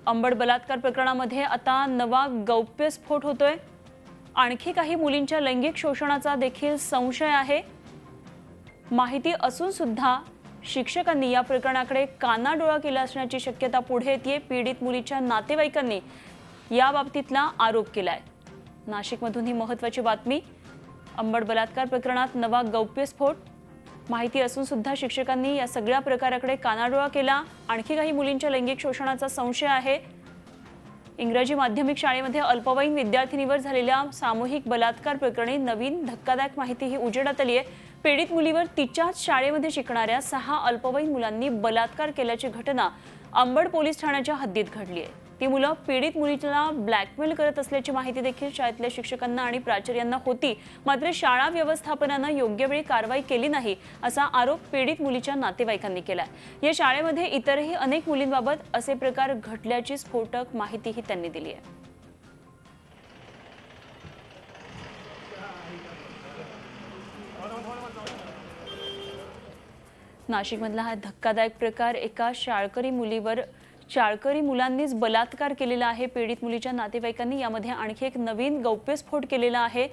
अंबड बलात्कार प्रकरणामध्ये आता नवा गौप्यस्फोट होतोय। आणखी काही मुलींच्या लैंगिक शोषणाचा देखील संशय आहे। माहिती असून सुद्धा शिक्षकांनी या प्रकरणाकडे कानाडोळा केला असण्याची शक्यता पुढे येते। पीडित मुलीच्या नातेवाईकांनी या बाबतीतला आरोप केलाय। नाशिकमधून ही महत्त्वाची बातमी। अंबड बलात्कार प्रकरणात नवा गौप्यस्फोट। माहिती असून सुद्धा शिक्षकांनी या सगळ्या प्रकाराकडे कानाडोळा केला। आणखी काही मुलींच्या लैंगिक शोषणाचा संशय आहे। इंग्रजी माध्यमिक शाळेमध्ये अल्पवयीन विद्यार्थिनीवर झालेल्या सामूहिक बलात्कार प्रकरणी नवीन धक्कादायक माहिती ही उजेडात आली आहे। पीडित मुलीवर तिच्याच शाळेमध्ये शिकणाऱ्या 6 अल्पवयीन मुलांनी बलात्कार केल्याची घटना अंबड पोलीस ठाण्याच्या हद्दीत घडली आहे। ती मुलं पीडित मुलीला ब्लॅकमेल करत असल्याची माहिती देखील शाळेतल्या शिक्षकांना आणि प्राचार्यांना होती। मात्र शाळा व्यवस्थापनानं योग्य वेळी कारवाई केली नाही असा आरोप पीडित मुलीच्या नातेवाईकांनी केलाय। या शाळेमध्ये इतरही अनेक मुलींबाबत असे प्रकार घडल्याची स्फोटक माहितीही त्यांनी दिली आहे। नाशिकमधला हा धक्कादायक प्रकार एका शाळकरी मुलांनीच बलात्कार केलेला आहे। पीडित मुलीच्या नातेवाईकांनी यामध्ये आणखी एक नवीन गौप्यस्फोट केलेला आहे।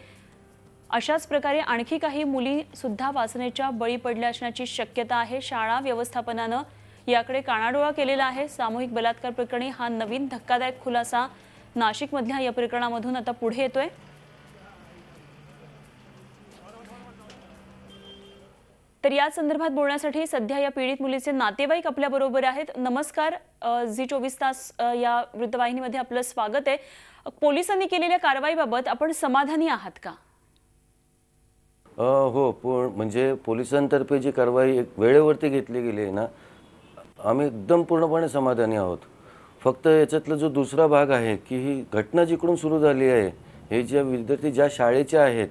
अशाच प्रकारे आणखी काही मुली सुद्धा वासनेच्या बळी पडल्या असण्याची शक्यता आहे। शाळा व्यवस्थापनानं याकडे कानाडोळा केलेला आहे। सामूहिक बलात्कार प्रकरणी हा नवीन धक्कादायक खुलासा नाशिकमधल्या या प्रकरणामधून आता पुढे येतोय। तर या संदर्भात बोलण्यासाठी सध्या या पीडित मुलीचे नातेवाईक आपल्या बरोबर आहेत। नमस्कार, झी 24 तास या वृत्तवाहिनीमध्ये आपलं स्वागत आहे। पोलिसांनी केलेल्या कारवाईबाबत आपण समाधानी आहात का? हो, म्हणजे पोलिसांतर्फे जी कारवाई वेळेवरती घेतली गेली आहे ना, आम्ही एकदम पूर्णपणे समाधानी आहोत। फक्त याच्यातला जो दुसरा भाग आहे की ही घटना जिकडून सुरू झाली आहे, हे जे विद्यार्थी ज्या शाळेचे आहेत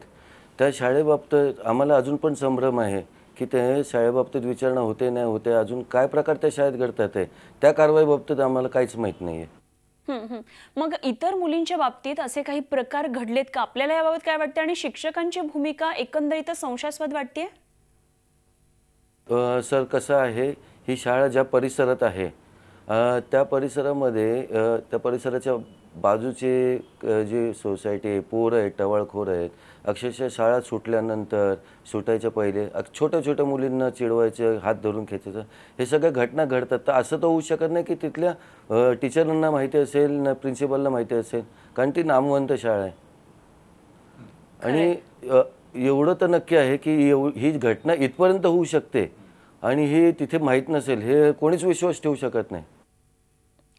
त्या शाळेबाबत आम्हाला अजून पण संभ्रम आहे की ते शाळेबाबतीत विचारणा होते नाही होते, अजून काय प्रकार त्या शाळेत घडतात आहे त्या कारवाईबाबतीत आम्हाला काहीच माहीत नाही आहे। मग इतर मुलींच्या बाबतीत असे काही प्रकार घडलेत का? आपल्याला याबाबत काय वाटतं आणि शिक्षकांची भूमिका एकंदरीत संशयास्पद वाटते? सर, कसं आहे, ही शाळा ज्या परिसरात आहे त्या परिसरामध्ये त्या परिसराच्या बाजूचे जे सोसायटी आहे, पोरं आहेत, टवाळखोर आहेत, अक्षरशः शाळा सुटल्यानंतर सुटायच्या पहिले छोट्या छोट्या मुलींना चिडवायचं, हात धरून खेचायचं, हे सगळ्या घटना घडतात। तर असं तर होऊ शकत नाही की तिथल्या टीचरांना माहिती असेल ना प्रिन्सिपलला माहिती असेल, कारण ती नामवंत शाळा आहे। आणि एवढं तर नक्की आहे की ही घटना इथपर्यंत होऊ शकते आणि हे तिथे माहीत नसेल, हे कोणीच विश्वास ठेवू शकत नाही।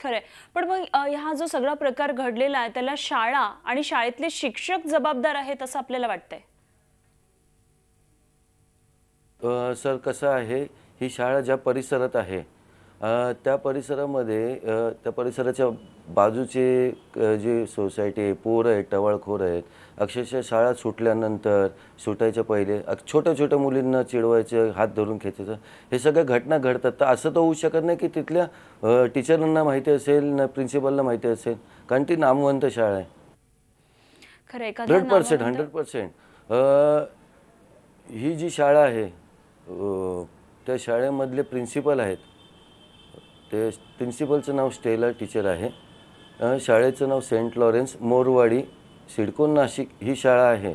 खरंय, पण मग हा जो सगळा प्रकार घडलेला आहे त्याला शाळा आणि शाळेतले शिक्षक जबाबदार आहेत असं आपल्याला वाटतंय? सर, कसं आहे, ही शाळा ज्या परिसरात आहे त्या परिसरामध्ये त्या परिसराच्या बाजूचे जे सोसायटी आहे, पोरं आहेत, टवाळखोर आहेत, अक्षरशः शाळा सुटल्यानंतर सुटायच्या पहिले छोट्या छोट्या मुलींना चिडवायचं, हात धरून खेचायचं, हे सगळ्या घटना घडतात। तर असं तर होऊ शकत नाही की तिथल्या टीचरांना माहिती असेल ना प्रिन्सिपलला माहिती असेल, कारण ती नामवंत शाळा आहे। खरंय, 100% ही जी शाळा आहे त्या शाळेमधले प्रिन्सिपल आहेत, ते प्रिन्सिपलचं नाव स्टेला टीचर आहे, शाळेचं नाव सेंट लॉरेन्स मोरवाडी, सिडको, नाशिक ही शाळा आहे।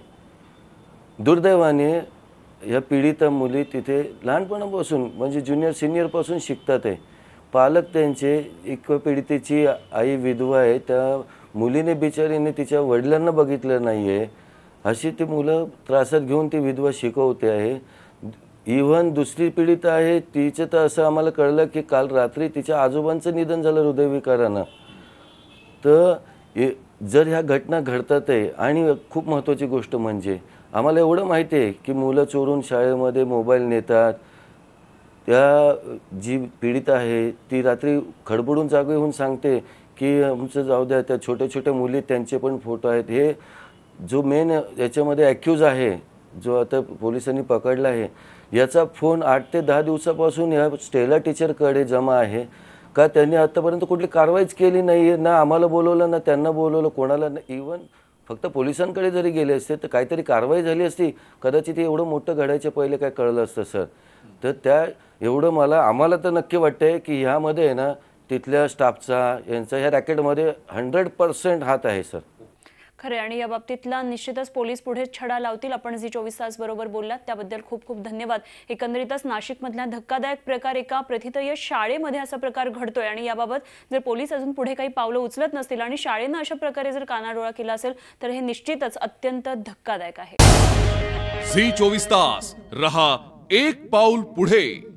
दुर्दैवाने या पीडित मुली तिथे लहानपणापासून म्हणजे ज्युनियर सिनियरपासून शिकतात आहे। पालक त्यांचे, एक पीडितेची आई विधवा आहे, त्या मुलीने बिचारीने तिच्या वडिलांना बघितलं नाही आहे, अशी ती मुलं त्रासात घेऊन ती विधवा शिकवते आहे। इव्हन दुसरी पीडित आहे, तिचं तर असं आम्हाला कळलं की काल रात्री तिच्या आजोबांचं निधन झालं हृदयविकारानं। तर जर ह्या घटना घडतात आहे, आणि खूप महत्त्वाची गोष्ट म्हणजे आम्हाला एवढं माहिती आहे की मुलं चोरून शाळेमध्ये मोबाईल नेतात, त्या जी पीडित आहे ती रात्री खडबडून जागे होऊन सांगते की आमचं जाऊ द्या, त्या छोट्या छोट्या मुली त्यांचे पण फोटो आहेत। हे जो मेन याच्यामध्ये ॲक्यूज आहे, जो आता पोलिसांनी पकडला आहे, याचा फोन 8 ते 10 दिवसापासून या स्टेला टीचरकडे जमा आहे का त्यांनी आतापर्यंत कुठली कारवाईच केली नाही आहे, ना आम्हाला बोलवलं ना त्यांना बोलवलं, कोणाला ना। इव्हन फक्त पोलिसांकडे जरी गेले असते तर काहीतरी कारवाई झाली असती, कदाचित एवढं मोठं घडायच्या पहिले काय कळलं असतं सर। तर त्या एवढं आम्हाला तर नक्की वाटतंय की ह्यामध्ये आहे ना तिथल्या स्टाफचा यांचा ह्या रॅकेटमध्ये 100% हात आहे सर. खरे आणि या बाबतीतला निश्चितच पोलीस पुढे छडा लावतील. आपण झी 24 तास बरोबर बोललात त्याबद्दल खूप खूप धन्यवाद. एकंदरीतच नाशिकमधला धक्कादायक प्रकार, एका प्रथितयश शाळेमध्ये असा प्रकार घडतोय आणि याबाबत जर पोलीस अजून पुढे काही पावलं उचलत नसतील आणि शाळेनं अशा प्रकारे जर कानाडोळा केला असेल तर हे निश्चितच अत्यंत धक्कादायक आहे. झी 24 तास रहा एक पाऊल पुढे.